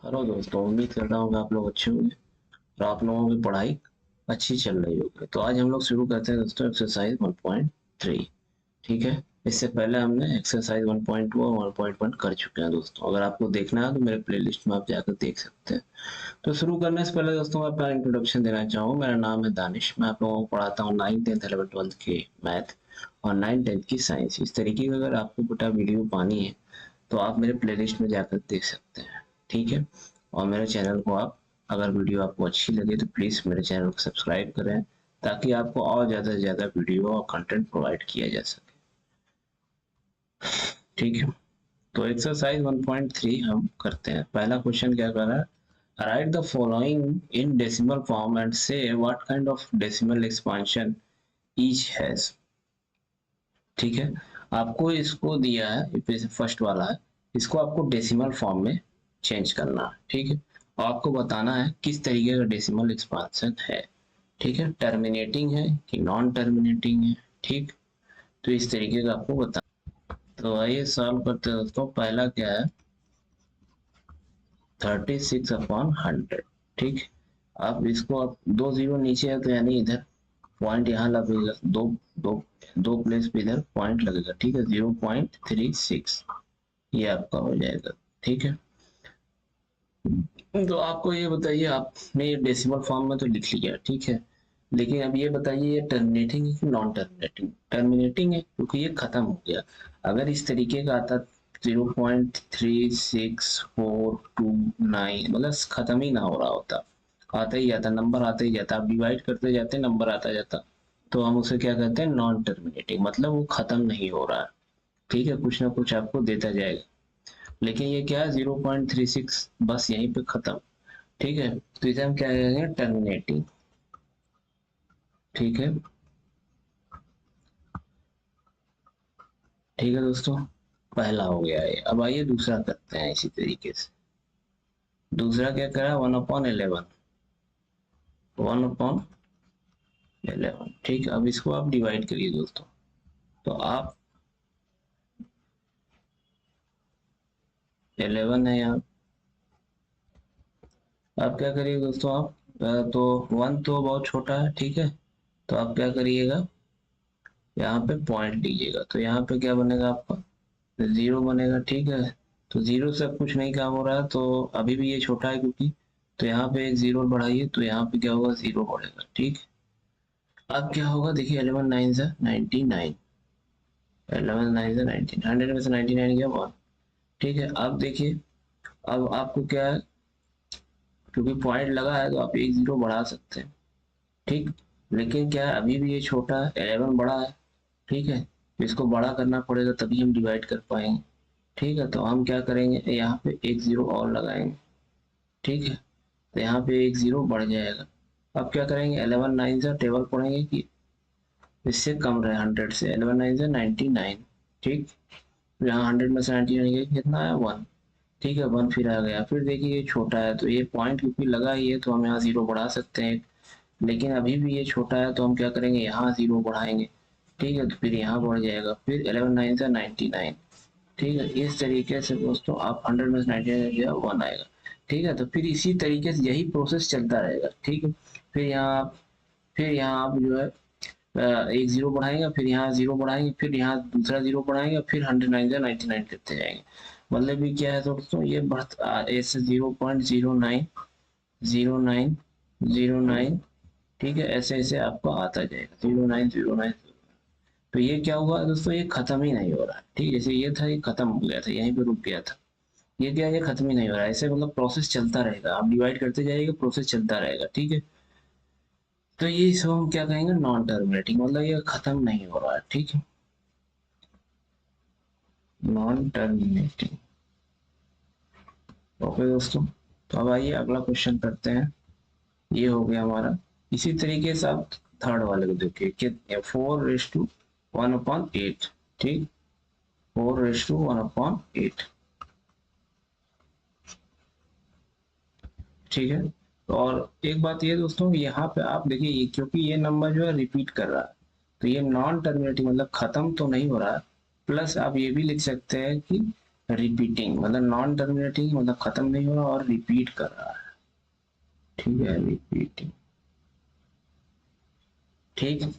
Hello दोस्तों, उम्मीद करता हूँ कि आप लोग अच्छे होंगे और आप लोगों की पढ़ाई अच्छी चल रही होगी। तो आज हम लोग शुरू करते हैं दोस्तों एक्सरसाइज 1.3। ठीक है। इससे पहले हमने एक्सरसाइज 1.2 और 1.1 कर चुके हैं दोस्तों। अगर आपको देखना है तो मेरे प्लेलिस्ट में आप जाकर देख सकते हैं। तो शुरू करने से पहले दोस्तों मैं अपना इंट्रोडक्शन देना चाहूँगा। मेरा नाम है दानिश। मैं आप लोगों को पढ़ाता हूँ 9th 10th 11th 12th के मैथ और 9th 10th की साइंस। इस तरीके की अगर आपको बेटा वीडियो पानी है तो आप मेरे प्लेलिस्ट में जाकर देख सकते हैं। ठीक है। और मेरे चैनल को आप, अगर वीडियो आपको अच्छी लगे तो प्लीज़ मेरे चैनल को सब्सक्राइब करें ताकि आपको और ज़्यादा से ज़्यादा वीडियो और कंटेंट प्रोवाइड किया जा सके। ठीक है। तो एक्सरसाइज 1.3 हम करते हैं। पहला क्वेश्चन क्या कर रहा है? Write the following in decimal form and say what kind of decimal expansion each has. ठीक है। आपको इसको दिया है, फर्स्ट वाला है, इसको आपको डेसिमल फॉर्म में चेंज करना है। ठीक है। और आपको बताना है किस तरीके का डेसिमल एक्सपांशन है। ठीक है। टर्मिनेटिंग है कि नॉन टर्मिनेटिंग है। ठीक। तो इस तरीके का आपको बताना। तो आइए सॉल्व करते हैं दोस्तों। पहला क्या है? 36/100। ठीक। अब इसको आप दो जीरो नीचे है तो यानी इधर पॉइंट यहाँ लगेगा, दो दो दो प्लेस पे इधर पॉइंट लगेगा। ठीक है। 0.36 ये आपका हो जाएगा। ठीक है। तो आपको ये बताइए, आपने ये डेसिमल फॉर्म में तो लिख लिया, ठीक है, लेकिन अब ये बताइए ये टर्मिनेटिंग है कि नॉन टर्मिनेटिंग? टर्मिनेटिंग है क्योंकि ये खत्म हो गया। अगर इस तरीके का आता 0.36429, मतलब खत्म ही ना हो रहा होता, आता ही जाता, नंबर आता ही जाता, आप डिवाइड करते जाते नंबर आता जाता, तो हम उसे क्या कहते हैं? नॉन टर्मिनेटिंग, मतलब वो खत्म नहीं हो रहा है। ठीक है। कुछ ना कुछ आपको देता जाएगा। लेकिन ये क्या है? 0.36 बस यहीं पे खत्म। ठीक है। तो इसे हम क्या कहेंगे? टर्मिनेटिंग। ठीक है। ठीक है दोस्तों, पहला हो गया है। अब आइए दूसरा करते हैं इसी तरीके से। दूसरा क्या करा? 1/11। 1/11। ठीक। अब इसको आप डिवाइड करिए दोस्तों। तो आप 11 है यहाँ। आप क्या करिए दोस्तों? आप तो 1 तो बहुत छोटा है। ठीक है। तो आप क्या करिएगा? यहाँ पे पॉइंट लीजिएगा। तो यहाँ पे क्या बनेगा आपका? जीरो बनेगा। ठीक है। तो जीरो से अब कुछ नहीं काम हो रहा है, तो अभी भी ये छोटा है क्योंकि, तो यहाँ पे एक जीरो बढ़ाइए तो यहाँ पे क्या होगा? जीरो बढ़ेगा। ठीक। अब क्या होगा? देखिए 11 9 से 99। 11 9 से 19, 100 में से 99 गया 1। ठीक है। अब देखिए, अब आपको क्या है, क्योंकि पॉइंट लगा है तो आप एक जीरो बढ़ा सकते हैं। ठीक। लेकिन क्या है, अभी भी ये छोटा है, 11 बड़ा है। ठीक है। तो इसको बड़ा करना पड़ेगा तभी हम डिवाइड कर पाएंगे। ठीक है। तो हम क्या करेंगे? यहाँ पे एक जीरो और लगाएंगे। ठीक है। तो यहाँ पे एक जीरो बढ़ जाएगा। अब क्या करेंगे? 11 9 से टेबल पढ़ेंगे कि इससे कम रहे 100 से। 11 9 से 99। ठीक। तो यहाँ 100 में से 99 गया, कितना आया? 1। ठीक है। 1 फिर आ गया। फिर देखिए ये छोटा है तो ये पॉइंट क्योंकि लगा ही है तो हम यहाँ जीरो बढ़ा सकते हैं। लेकिन अभी भी ये छोटा है तो हम क्या करेंगे? यहाँ जीरो बढ़ाएंगे। ठीक है। तो फिर यहाँ बढ़ जाएगा। फिर 11 9 से 99। ठीक है। इस तरीके से दोस्तों आप 100 में से 99 गया 1 आएगा। ठीक है। तो फिर इसी तरीके से यही प्रोसेस चलता रहेगा। ठीक है। फिर यहाँ आप जो है एक जीरो बढ़ाएंगे, फिर यहाँ जीरो बढ़ाएंगे, फिर यहाँ दूसरा जीरो बढ़ाएंगे, फिर 109 से 99 करते जाएंगे। मतलब भी क्या है दोस्तों? ये बढ़ ऐसे 0.09 09 09। ठीक है। ऐसे ऐसे आपको आता जाएगा 09 09। तो ये क्या हुआ दोस्तों? ये खत्म ही नहीं हो रहा है। ठीक है। जैसे ये था, ये खत्म हो गया था, यहीं पे रुक गया था। ये क्या है? ये खत्म ही नहीं हो रहा है। ऐसे मतलब प्रोसेस चलता रहेगा, आप डिवाइड करते जाइएगा, प्रोसेस चलता रहेगा। ठीक है। तो ये सब हम क्या कहेंगे? नॉन टर्मिनेटिंग, मतलब ये खत्म नहीं हो रहा है। ठीक है। Non terminating. ओके दोस्तों। तो अब आइए अगला क्वेश्चन करते हैं। ये हो गया हमारा। इसी तरीके से आप थर्ड वाले को देखिए कि 4:1/8। ठीक। 4:1/8। ठीक है। और एक बात ये दोस्तों, यहाँ पे आप देखिए ये, क्योंकि ये नंबर जो है रिपीट कर रहा है, तो ये नॉन टर्मिनेटिंग मतलब खत्म तो नहीं हो रहा है। प्लस आप ये भी लिख सकते हैं कि रिपीटिंग मतलब नॉन टर्मिनेटिंग मतलब खत्म नहीं हो रहा और रिपीट कर रहा है, ठीक है, रिपीटिंग, ठीक है।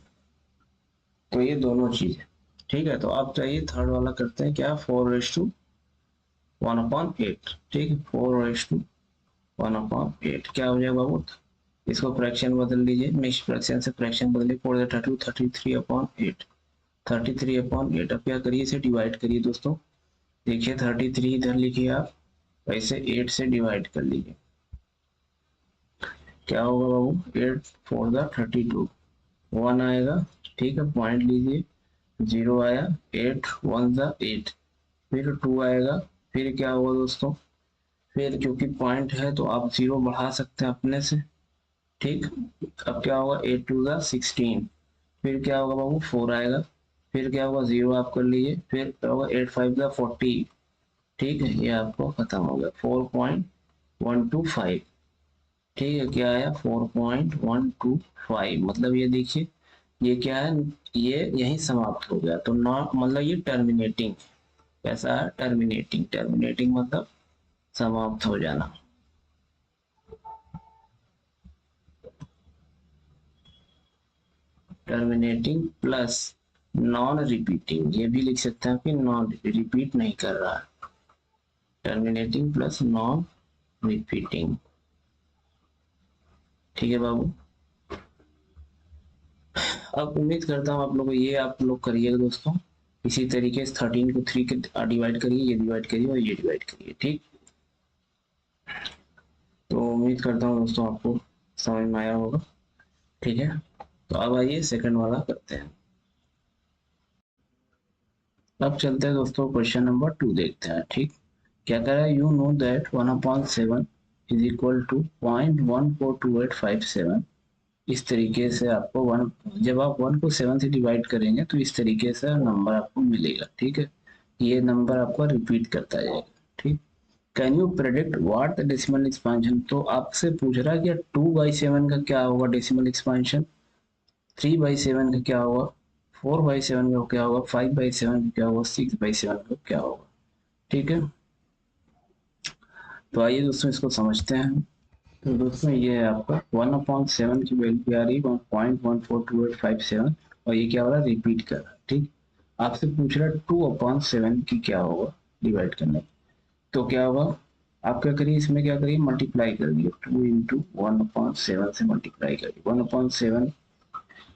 तो ये दोनों चीज है, ठीक है। तो अब चाहिए थर्ड वाला करते हैं, क्या, 4:1/8, ठीक है, 4:1/8 क्या हो जाएगा बाबू, इसको फ्रैक्शन बदल दीजिए, मिक्स फ्रैक्शन से फ्रैक्शन बदलिए, 4 33/8, 33/8। अब क्या करिए, इसे डिवाइड करिए दोस्तों, देखिए 33 इधर लिखिए आप, ऐसे 8 से डिवाइड कर लीजिए, क्या होगा बाबू, 8×4 = 32, 1 आएगा, ठीक है, पॉइंट लीजिए, 0 आया, 8×1 = 8, फिर 2 आएगा, फिर क्या होगा दोस्तों, फिर क्योंकि पॉइंट है तो आप 0 बढ़ा सकते हैं अपने से, ठीक। अब क्या होगा, 8×2 = 16, फिर क्या होगा बाबू, 4 आएगा, फिर क्या होगा, 0 आप कर लीजिए, फिर क्या होगा, 8×5 = 40, ठीक है, ये आपको खत्म हो गया, 4.125, ठीक है, क्या आया, 4.125, मतलब ये देखिए, ये क्या है, ये यही समाप्त हो गया, तो नॉट मतलब ये टर्मिनेटिंग, कैसा है, टर्मिनेटिंग, टर्मिनेटिंग मतलब समाप्त हो जाना, टर्मिनेटिंग प्लस नॉन रिपीटिंग, ये भी लिख सकते हैं कि नॉन रिपीट नहीं कर रहा है, टर्मिनेटिंग प्लस नॉन रिपीटिंग, ठीक है बाबू। अब उम्मीद करता हूँ आप लोग ये आप लोग करिएगा दोस्तों, इसी तरीके से 13 को 3 के डिवाइड करिए, ये डिवाइड करिए और ये डिवाइड करिए, ठीक। तो उम्मीद करता हूँ दोस्तों आपको समझ में आया होगा, ठीक है। तो अब आइए सेकंड वाला करते हैं, अब चलते हैं दोस्तों क्वेश्चन नंबर 2 देखते हैं, ठीक। क्या कह रहा है, यू नो दैट 1/7 = 0.142857, इस तरीके से आपको वन, जब आप 1 को 7 से डिवाइड करेंगे तो इस तरीके से नंबर आपको मिलेगा, ठीक है, ये नंबर आपका रिपीट करता जाएगा, ठीक। Can you predict what the decimal expansion, तो आपसे पूछ रहा है कि 2/7 का क्या होगा डेसिमल एक्सपेंशन, 3/7 का क्या होगा, 4/7 का क्या होगा, 5/7 का क्या होगा, 6/7 का क्या होगा, ठीक है। तो आइए दोस्तों इसको समझते हैं। तो दोस्तों ये है आपका 1/7 की वैल्यू आ रही है 1.142857, और ये क्या हो रहा है, रिपीट कर रहा है, ठीक। आपसे पूछ रहा है 2/7 की क्या होगा डिवाइड करने, तो क्या होगा, आप क्या करिए, इसमें क्या करिए, मल्टीप्लाई कर दिए, 2 × 1/7 से मल्टीप्लाई करिए, 1/7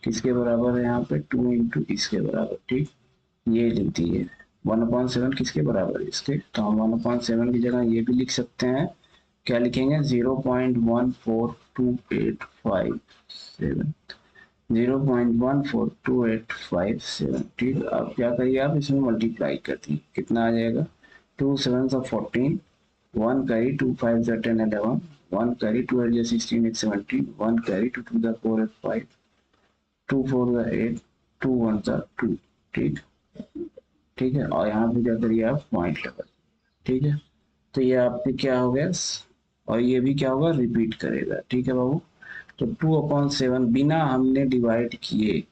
किसके बराबर है यहाँ पे, 2 × इसके बराबर, ठीक, ये लिख दिए, 1/7 किसके बराबर है, इसके, तो हम 1/7 की जगह ये भी लिख सकते हैं, क्या लिखेंगे, 0.14285 0.14285, ठीक। अब क्या करिए, आप इसमें मल्टीप्लाई कर दिए, कितना आ जाएगा, 2 7 14, 1 कैरी, 2 5 10 11, 1 कैरी, 2 8 16 8 17, 1 कैरी, 2 2 4 8 5, 2 4 8, 2 1 2, ठीक, ठीक है। और यहाँ पे क्या करिए आप पॉइंट लेवल, ठीक है। तो ये आपके क्या हो गया, और ये भी क्या होगा, रिपीट करेगा, ठीक है बाबू। तो 2/7 बिना हमने डिवाइड किए,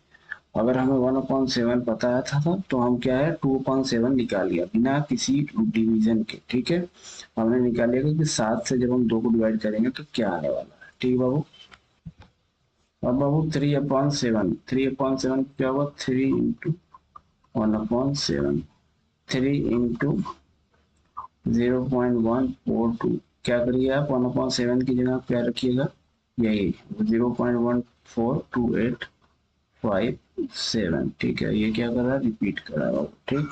अगर हमें 1/7 पता था तो हम क्या है 2/7 निकाल लिया बिना किसी डिवीजन के, ठीक है, हमने निकाल लिया कि 7 से जब हम 2 को डिवाइड करेंगे तो क्या आने वाला है, ठीक है बाबू। अब बाबू 3/7 क्या होगा, 3 × 1/7, 3 × 0.142, क्या करिए आप 1/7 की जगह क्या रखिएगा, यही 0.14285 ठीक है, ये क्या कर रहा है, रिपीट कर रहा है, ठीक।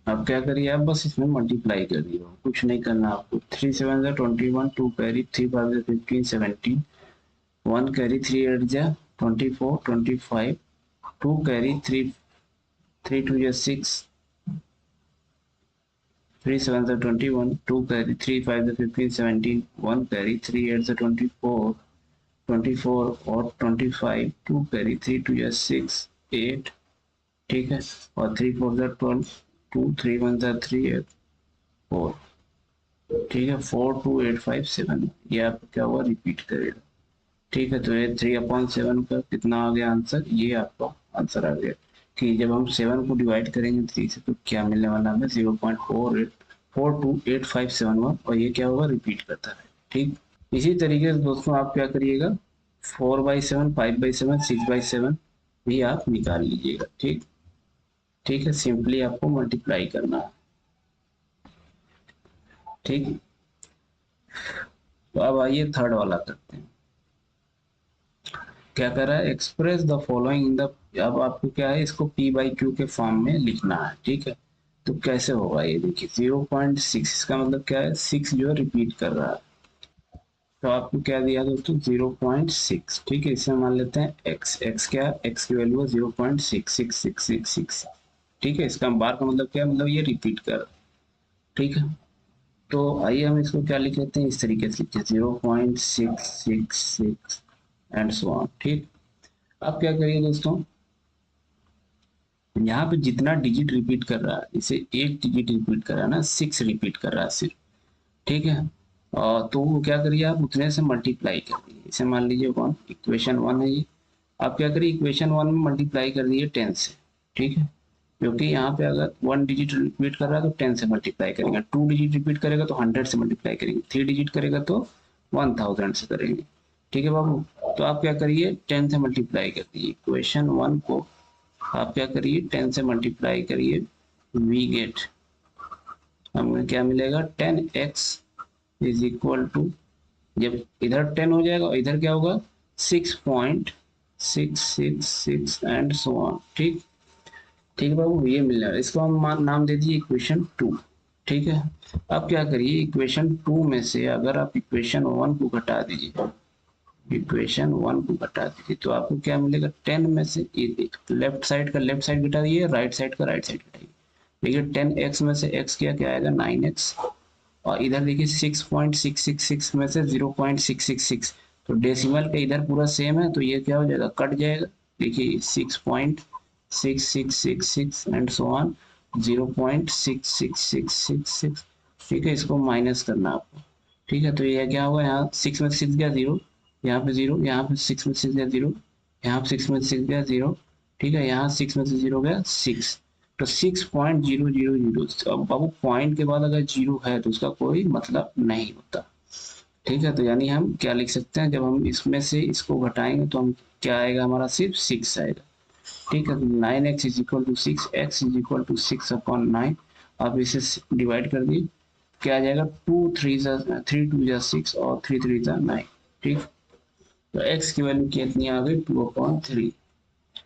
अब क्या करिए आप बस इसमें मल्टीप्लाई कर दिए, कुछ नहीं करना आपको, 3 7 21, 2 carry, 3 5 15 17, 1 carry, 3 8 24 25, 2 carry, 3 3 2 6, 3 7 21, 2 carry, 3 5 15 17, 1 carry, 3 8 24, 24 और 25, 2 carry, 3 2 6 8, ठीक है, और 3 4 12, 2 3 1 3 4, ठीक है, 42857, ये आपका क्या हुआ, रिपीट करेगा, ठीक है। तो ये 3/7 का कितना आ गया आंसर, ये आपका आंसर आ गया कि जब हम 7 को डिवाइड करेंगे 3 से तो क्या मिलने वाला हमें, 428571 और ये क्या होगा, रिपीट करता है। ठीक, इसी तरीके से दोस्तों आप क्या करिएगा, 4/7, 5/7, 6/7 भी आप निकाल लीजिएगा। ठीक, ठीक है, सिंपली आपको मल्टीप्लाई करना है। ठीक, तो अब आइए थर्ड वाला करते हैं। क्या कर रहा है, express the following in the, अब आपको क्या है, इसको p/q के फॉर्म में लिखना है। ठीक है, तो कैसे होगा ये देखिए, 0.6 इसका मतलब क्या है, 6 जो है रिपीट कर रहा है। तो आपको क्या दिया दोस्तों, 0.6। ठीक है, इसे मान लेते हैं x, x क्या है, x की वैल्यू है 0.66666। ठीक है, इसका बार का मतलब क्या है, मतलब ये रिपीट कर। ठीक है, तो आइए हम इसको क्या लिख लेते हैं, इस तरीके से लिखते हैं 0.666 एंड सो ऑन। ठीक, अब क्या करिए दोस्तों, यहाँ पे जितना डिजिट रिपीट कर रहा है, इसे एक डिजिट रिपीट कर रहा है ना, 6 रिपीट कर रहा है सिर्फ। ठीक है, और तो वो क्या करिए, आप उतने से मल्टीप्लाई कर दीजिए। इसे मान लीजिए 1, इक्वेशन 1 है ये। आप क्या करिए, इक्वेशन 1 में मल्टीप्लाई कर दीजिए 10 से। ठीक है, क्योंकि यहाँ पे अगर 1 डिजिट रिपीट कर रहा है तो 10 से मल्टीप्लाई करेंगे, 2 डिजिट रिपीट करेगा तो 100 से मल्टीप्लाई करेंगे, 3 डिजिट करेगा तो 1000 से करेंगे। ठीक है बाबू, तो आप क्या करिए, 10 से मल्टीप्लाई कर दीजिए इक्वेशन 1 को। आप क्या करिए, 10 से मल्टीप्लाई करिए, वी गेट, हमें क्या मिलेगा, 10x इज इक्वल टू, जब इधर 10 हो जाएगा और इधर क्या होगा, 6.666 एंड सो ऑन। ठीक, ठीक है बाबू, ये मिल रहा है, इसको हम नाम दे दिए इक्वेशन 2। ठीक है, अब क्या करिए, इक्वेशन 2 में से अगर आप इक्वेशन 1 को घटा दीजिए, इक्वेशन 1 को घटा दीजिए तो आपको क्या मिलेगा, 10 में से लेफ्ट साइड का लेफ्ट साइड घटाइए, राइट साइड का राइट साइड घटाइए। देखिए 10x में से x क्या क्या आएगा, 9x, और इधर देखिए 6.666 में से 0.666, तो डेसिमल का इधर पूरा सेम है तो ये क्या हो जाएगा, कट जाएगा। देखिए 6.6666 एंड सो ऑन 0.66666। ठीक है, इसको माइनस करना आपको। ठीक है, तो ये क्या होगा, यहाँ 6 में 6 गया 0, यहाँ पे 0, यहाँ पे 6 में 6 गया 0, यहाँ पे 6 में 6 गया 0। ठीक है, यहाँ 6 में से 0 गया 6, तो 6.000। अब बाबू पॉइंट के बाद अगर जीरो है तो उसका कोई मतलब नहीं होता। ठीक है, तो यानी हम क्या लिख सकते हैं, जब हम इसमें से इसको घटाएंगे तो हम क्या आएगा, हमारा सिर्फ 6 आएगा। ठीक है, तो 9x is equal to 6, x is equal to 6/9। आप इसे डिवाइड कर दिए, क्या आ जाएगा, 3 2 6 और 3 3 9। ठीक, तो x की वैल्यू कितनी आ गई, 2/3।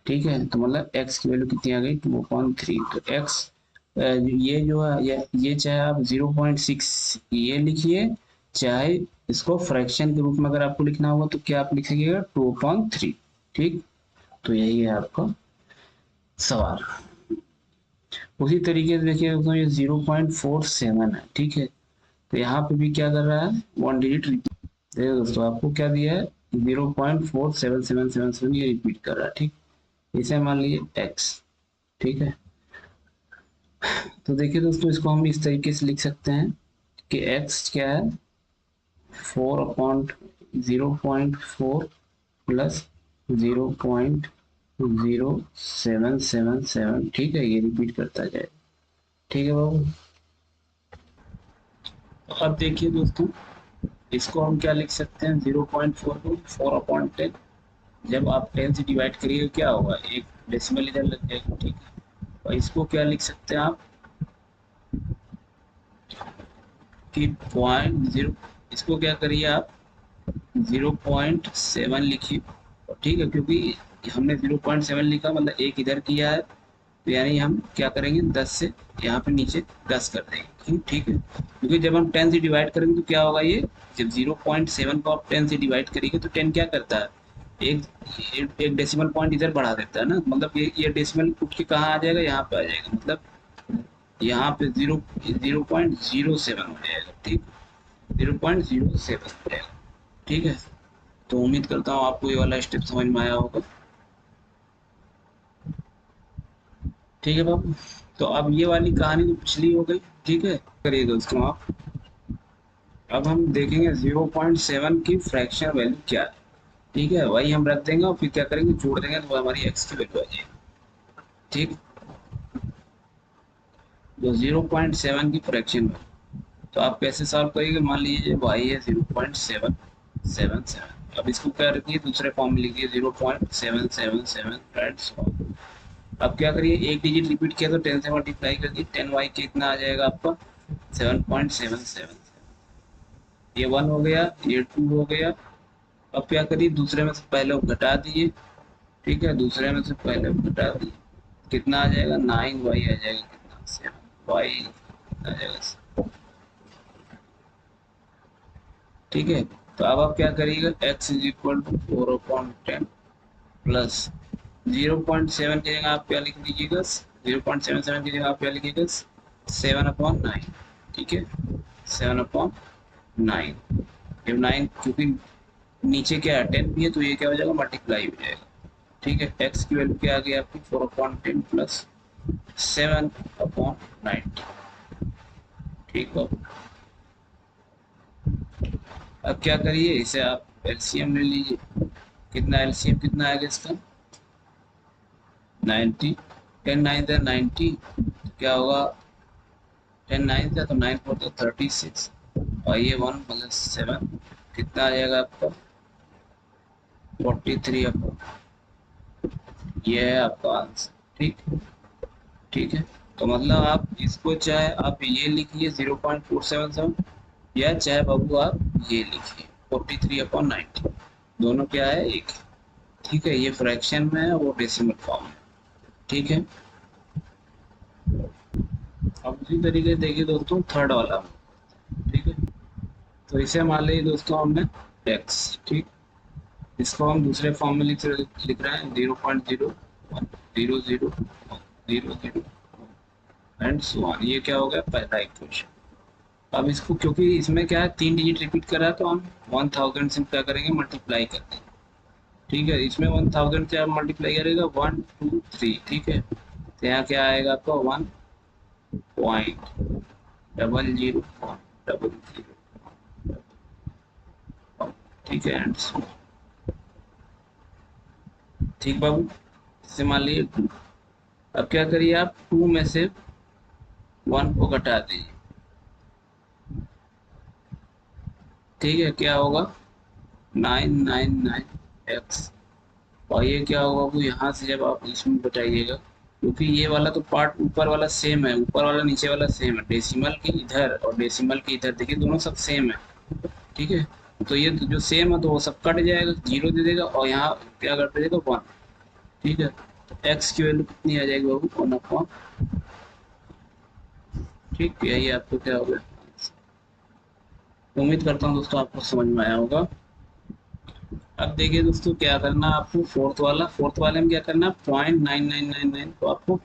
ठीक है, तो मतलब x की वैल्यू कितनी आ गई, 2/3। तो x ये जो है, ये चाहे आप 0.6 ये लिखिए, चाहे इसको फ्रैक्शन के रूप में अगर आपको लिखना होगा तो क्या आप लिख सकिएगा, 2/3। ठीक, तो यही है आपका सवाल। उसी तरीके से देखिए दोस्तों, ये 0.47 है। ठीक है, तो यहाँ पे भी क्या कर रहा है, 1 डिजिट रिपीट। देखिए दोस्तों, आपको क्या दिया है, 0.47777 ये रिपीट कर रहा है। ठीक, इसे मान लीजिए x। ठीक है, तो देखिए दोस्तों, इसको हम इस तरीके से लिख सकते हैं कि x क्या है, 4/0.4 प्लस 0.0777। ठीक है, ये रिपीट करता जाए। ठीक है बाबू, अब देखिए दोस्तों, इसको हम क्या लिख सकते हैं, 0.4 को 4/10, जब आप 10 से डिवाइड करिए क्या होगा, एक डेसिमल इधर लग जाएगा। ठीक है, और इसको क्या लिख सकते हैं आप कि 0.0, इसको क्या करिए आप 0.7 लिखिए। ठीक है, क्योंकि हमने 0.7 लिखा मतलब एक इधर किया है, तो यानी हम क्या करेंगे, 10 से यहाँ पे नीचे 10 कर देंगे। ठीक है, क्योंकि जब हम 10 से डिवाइड करेंगे तो क्या होगा, ये जब 0.7 को आप 10 से डिवाइड करेंगे तो 10 क्या करता है, एक डेसिमल पॉइंट इधर बढ़ा देता है ना, मतलब ये डेसिमल उठ के कहाँ आ जाएगा, यहाँ पे आ जाएगा, मतलब यहाँ पे 0.07 हो जाएगा। ठीक, 0.07 हो जाएगा। ठीक है, तो उम्मीद करता हूँ आपको ये वाला स्टेप समझ में आया होगा। ठीक है बाबू, तो अब ये वाली कहानी तो पिछली हो गई। ठीक है, करिए दोस्तों आप, अब हम देखेंगे 0.7 की फ्रैक्शन वैल्यू क्या है। ठीक है, वही हम रख देंगे और फिर क्या करेंगे, जोड़ देंगे तो हमारी एक्स की वैल्यू आ जाएगी। ठीक, तो 0.7 की फ्रैक्शन वैल्यू तो आप कैसे सॉल्व करिएगा, मान लीजिए y है 0.777, अब इसको क्या रखिए दूसरे फॉर्म में लिखिए 0.777 एंड सो। अब क्या करिए, एक डिजिट रिपीट किया तो 10 से मल्टीप्लाई कर दिए, 10y कितना आ जाएगा आपका 7.77, ये 1 हो गया, ये 2 हो गया। अब क्या करिए, दूसरे में से पहले वो घटा दिए, ठीक है, दूसरे में से पहले वो घटा दिए, कितना आ जाएगा 9y आ जाएगा, कितना 7y आ जाएगा, ठीक है। तो अब आप क्या करिएगा, x is equal to 4/10 plus 0.7 की जगह आप क्या लिख लीजिएगा, 0.77 की जगह आप क्या लिखिएगा 7/9, ठीक है, 7/9। जब 9 क्योंकि नीचे क्या है 10 भी है, तो ये क्या हो जाएगा मल्टीप्लाई हो जाएगा, ठीक है। x की वैल्यू क्या आ गई आपकी 4/10 प्लस 7/90, ठीक है। अब क्या करिए, इसे आप एलसीएम ले लीजिए, कितना एलसीएम कितना आएगा इसका 90, 10 9 था 90, तो क्या होगा 10 9 था तो 9 4 था 36, और ये 1 प्लस 7 कितना आ जाएगा आपका 43 अपॉन, ये है आपका आंसर, ठीक, ठीक है। तो मतलब आप इसको चाहे आप ये लिखिए 0.477, या चाहे बाबू आप ये लिखिए 43/90, दोनों क्या है एक, ठीक है। ये फ्रैक्शन में है, वो डेसिमल फॉर्म में, ठीक है। अब उसी तरीके से देखिए दोस्तों थर्ड वाला, ठीक है। तो इसे मान लीजिए दोस्तों हमने x, ठीक, इसको हम दूसरे फॉर्म में लिख रहे हैं 0.010000 एंड सो ऑन, ये क्या हो गया पहला इक्वेशन। अब इसको क्योंकि इसमें क्या है 3 डिजिट रिपीट कर रहा है, तो हम 1000 से क्या करेंगे मल्टीप्लाई करते हैं, ठीक है। इसमें 1000 से आप मल्टीप्लाई करेगा 1 2 3, ठीक है। तो यहाँ क्या आएगा आपका 1.0000, ठीक है एंड सो, ठीक बाबू। इससे मान लीजिए 2, अब क्या करिए आप 2 में से 1 को घटा दीजिए, ठीक है, क्या होगा 999x, और ये क्या होगा वो यहाँ से जब आप इसमें बताइएगा, क्योंकि ये वाला तो पार्ट ऊपर वाला सेम है, ऊपर वाला नीचे वाला सेम है, डेसिमल के इधर और डेसिमल के इधर देखिए दोनों सब सेम है, ठीक है। तो ये जो सेम है तो वो सब कट जाएगा, 0 दे देगा, और यहाँ क्या कर देगा 1, ठीक है। तो x की वैल्यू कितनी आ जाएगी बाबू 1/, ठीक, यही आपको क्या होगा। उम्मीद करता हूँ दोस्तों आपको समझ में आया होगा। अब देखिए दोस्तों क्या करना है आपको, फोर्थ वाले में क्या करना है 0.9999 को आपको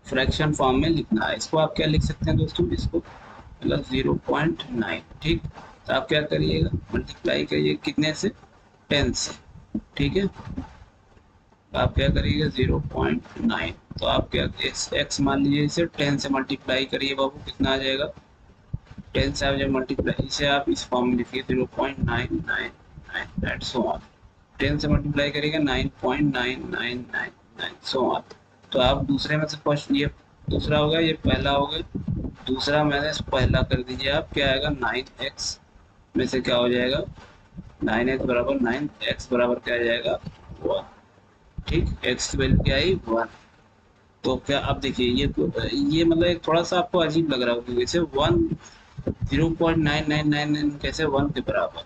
फ्रैक्शन फॉर्म में लिखना है। इसको आप क्या लिख सकते हैं दोस्तों, इसको मतलब 0.9, ठीक। तो आप क्या करिएगा मल्टीप्लाई करिए कितने से 10 से, ठीक है। तो आप क्या करिएगा 0.9, तो आप क्या x मान लीजिए, इसे 10 से मल्टीप्लाई करिए बाबू, कितना आ जाएगा 10 से आप जब मल्टीप्लाई, इसे आप इस फॉर्म में लिखिए 0.999 एंड सो ऑन, 10 से मल्टीप्लाई करेगा 9.9999 सो ऑन। तो आप दूसरे में से फर्स्ट, ये दूसरा होगा, ये पहला होगा, दूसरा मैंने पहला कर दीजिए आप, क्या आएगा 9x में से क्या हो जाएगा 9x बराबर 9x बराबर क्या आ जाएगा 1, ठीक, x की वैल्यू क्या आई 1। तो क्या आप देखिए ये तो ये मतलब एक थोड़ा सा आपको अजीब लग रहा होगा, जैसे 0.9999 कैसे 1 के बराबर,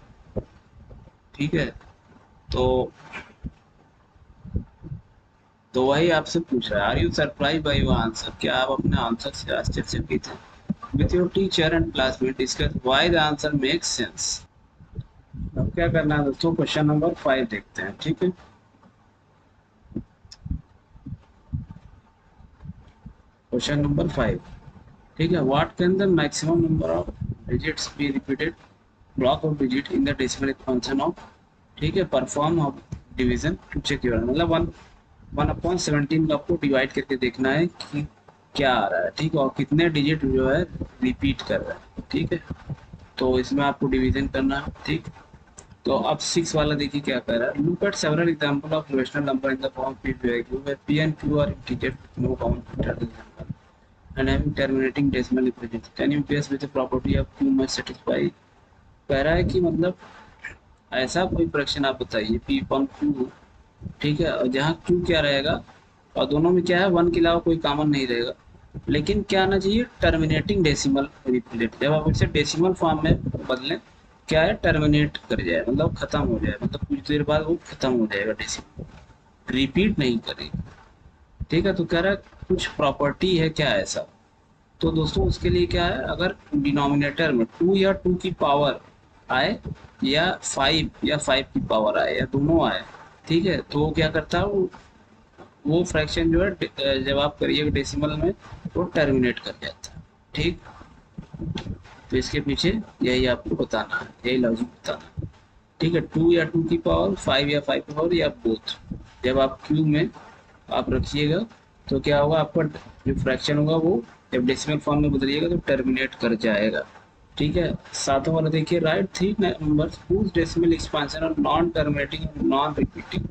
ठीक है। तो वही आपसे पूछ रहा है, are you surprise by your answer, क्या आप अपने आंसर से आश्चर्यचकित हैं। With your teacher and classmate discuss why the answer makes sense. अब क्या करना है दोस्तों, क्वेश्चन नंबर 5 देखते हैं, ठीक है। क्वेश्चन नंबर 5, ठीक है। What can the maximum number of digits be repeated block of digit in the decimal expansion of, ठीक है, perform of division to check your, मतलब 1/17 को आपको डिवाइड करके देखना है कि क्या आ रहा है, ठीक है, और कितने डिजिट जो है रिपीट कर रहा है, ठीक है। तो इसमें आपको डिवीजन करना है, ठीक। तो अब 6 वाला देखिए क्या कर रहा है, look at several example of rational number in the form p and q are integer no common factor example, and having terminating decimal representation. Can you guess with the property of Q must satisfy? कह रहा है कि मतलब ऐसा कोई fraction आप बताइए P upon Q, ठीक है, और जहाँ Q क्या रहेगा और दोनों में क्या है, 1 के अलावा कोई कॉमन नहीं रहेगा, लेकिन क्या आना चाहिए, टर्मिनेटिंग डेसिमल रिप्रेजेंट। जब आप इसे डेसिमल फॉर्म में बदलें, क्या है, टर्मिनेट कर जाए, मतलब खत्म हो जाए, मतलब कुछ देर बाद वो खत्म हो जाएगा, डेसिमल रिपीट नहीं करेगा। ठीक है, तो कह रहा है कुछ प्रॉपर्टी है क्या ऐसा। तो दोस्तों उसके लिए क्या है, अगर डिनोमिनेटर में 2 या 2 की पावर आए या 5 या 5 की पावर आए या दोनों आए, ठीक है, तो वो क्या करता है, वो फ्रैक्शन जो है जब आप करिएगा डेसिमल में, वो टर्मिनेट कर जाता है। ठीक, तो इसके पीछे यही आपको बताना है, यही लॉजिक बताना है। ठीक है, 2 या 2 की पावर, 5 या 5 की पावर, या बोथ, जब आप क्यू में आप रखिएगा तो क्या होगा, आपका जो फ्रैक्शन होगा वो जब डेसिमल फॉर्म में बदलिएगा तो टर्मिनेट कर जाएगा। ठीक है, सातों वाला देखिए, right 3 numbers whose decimal expansion are non terminating and non repeating,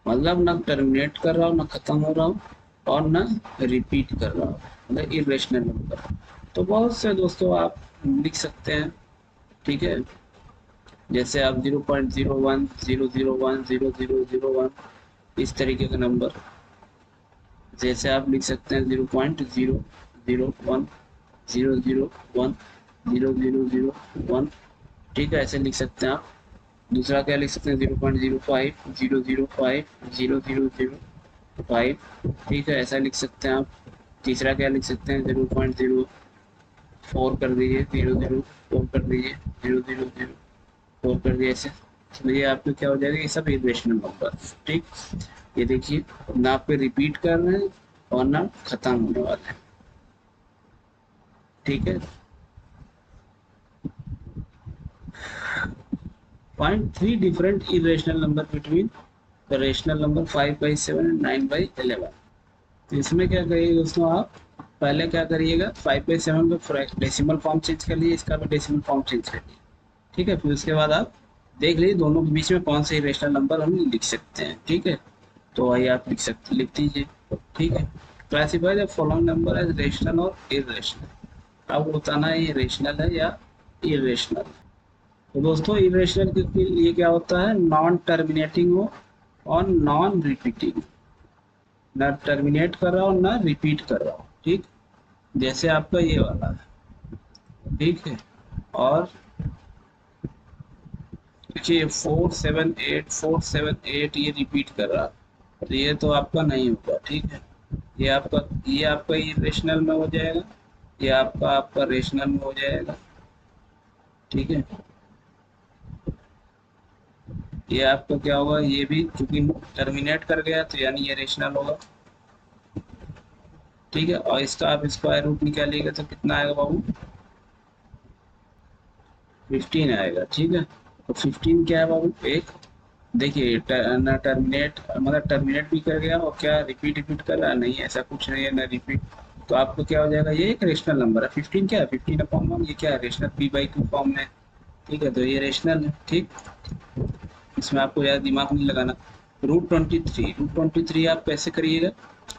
मतलब ना टर्मिनेट कर रहा हूँ, ना खत्म हो रहा हूँ, और ना रिपीट कर रहा हूँ, मतलब इरेशनल नंबर। तो बहुत से दोस्तों आप लिख सकते हैं। ठीक है, जैसे आप 0.01 001 0001 इस तरीके का नंबर, जैसे आप लिख सकते हैं 0.001 001 0001। ठीक है, ऐसे लिख सकते हैं आप। दूसरा क्या लिख सकते हैं, 0.05 005 0005। ठीक है, ऐसा लिख सकते हैं आप। तीसरा क्या लिख सकते हैं, 0.04 कर दीजिए, 004 कर दीजिए, 000 कर दिया, ऐसे। तो ये आपको क्या हो जाएगा, ये सब इरेशनल नंबर। ठीक, ये देखिए, ना आप पे रिपीट कर रहे हैं और ना खत्म होने वाले हैं। ठीक है, find 3 different irrational number between the rational number 5/7 and 9/11। तो इसमें क्या करिएगा दोस्तों, आप पहले क्या करिएगा, 5/7 का डेसिमल फॉर्म चेंज कर लीजिए, इसका भी डेसिमल फॉर्म चेंज कर लीजिए। ठीक है, फिर उसके बाद आप देख लीजिए दोनों के बीच में कौन से इरेशनल नंबर हम लिख सकते हैं। ठीक है, तो वही आप लिख दीजिए। ठीक है, classify the following number as rational और इरेशनल। आपको बताना है ये रेशनल है या इरेशनल। तो दोस्तों इरेशनल के लिए क्या होता है, नॉन टर्मिनेटिंग हो और नॉन रिपीटिंग, ना टर्मिनेट कर रहा हो ना रिपीट कर रहा हो। ठीक, जैसे आपका ये वाला है। ठीक है, और देखिए 478 ये रिपीट कर रहा है, तो ये तो आपका नहीं होगा। ठीक है, ये आपका इरेशनल में हो जाएगा, ये आपका रेशनल में हो जाएगा। ठीक है, ये आपका क्या होगा, ये भी क्योंकि टर्मिनेट कर गया तो यानी ये रेशनल होगा। ठीक है, और इसका आप स्क्वायर रूट निकालिएगा तो कितना आएगा बाबू, 15 आएगा। ठीक है, तो 15 क्या है बाबू, एक, देखिए ना टर्मिनेट, मतलब टर्मिनेट भी कर गया और क्या रिपीट कर रहा है, नहीं ऐसा कुछ नहीं है, ना रिपीट। तो आपको क्या हो जाएगा, ये एक रेशनल नंबर है। 15 क्या है, 15/1, ये क्या है, रेशनल p/2 फॉर्म में। ठीक है, तो ये रेशनल है। ठीक, इसमें आपको ज़्यादा दिमाग नहीं लगाना। रूट 23 आप कैसे करिएगा,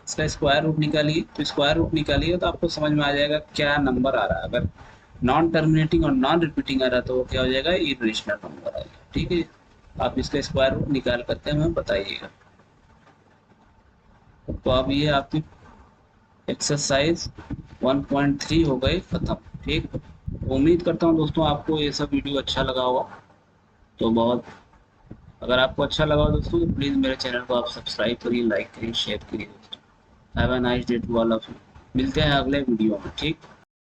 इसका स्क्वायर रूट निकालिए, तो स्क्वायर रूट निकालिए तो आपको समझ में आ जाएगा क्या नंबर आ रहा है। अगर नॉन टर्मिनेटिंग और नॉन रिपीटिंग आ रहा है तो वो क्या हो जाएगा, इरेशनल नंबर आएगा। ठीक है, आप इसका स्क्वायर रूट निकाल करके हमें बताइएगा। तो अब ये आपकी एक्सरसाइज 1.3 हो गई खत्म। ठीक, उम्मीद करता हूँ दोस्तों आपको ये सब वीडियो अच्छा लगा होगा। तो बहुत, अगर आपको अच्छा लगा हो दोस्तों तो प्लीज़ मेरे चैनल को आप सब्सक्राइब करिए, लाइक करिए, शेयर करिए दोस्तों। Have a nice day to all of you. मिलते हैं अगले वीडियो में। ठीक।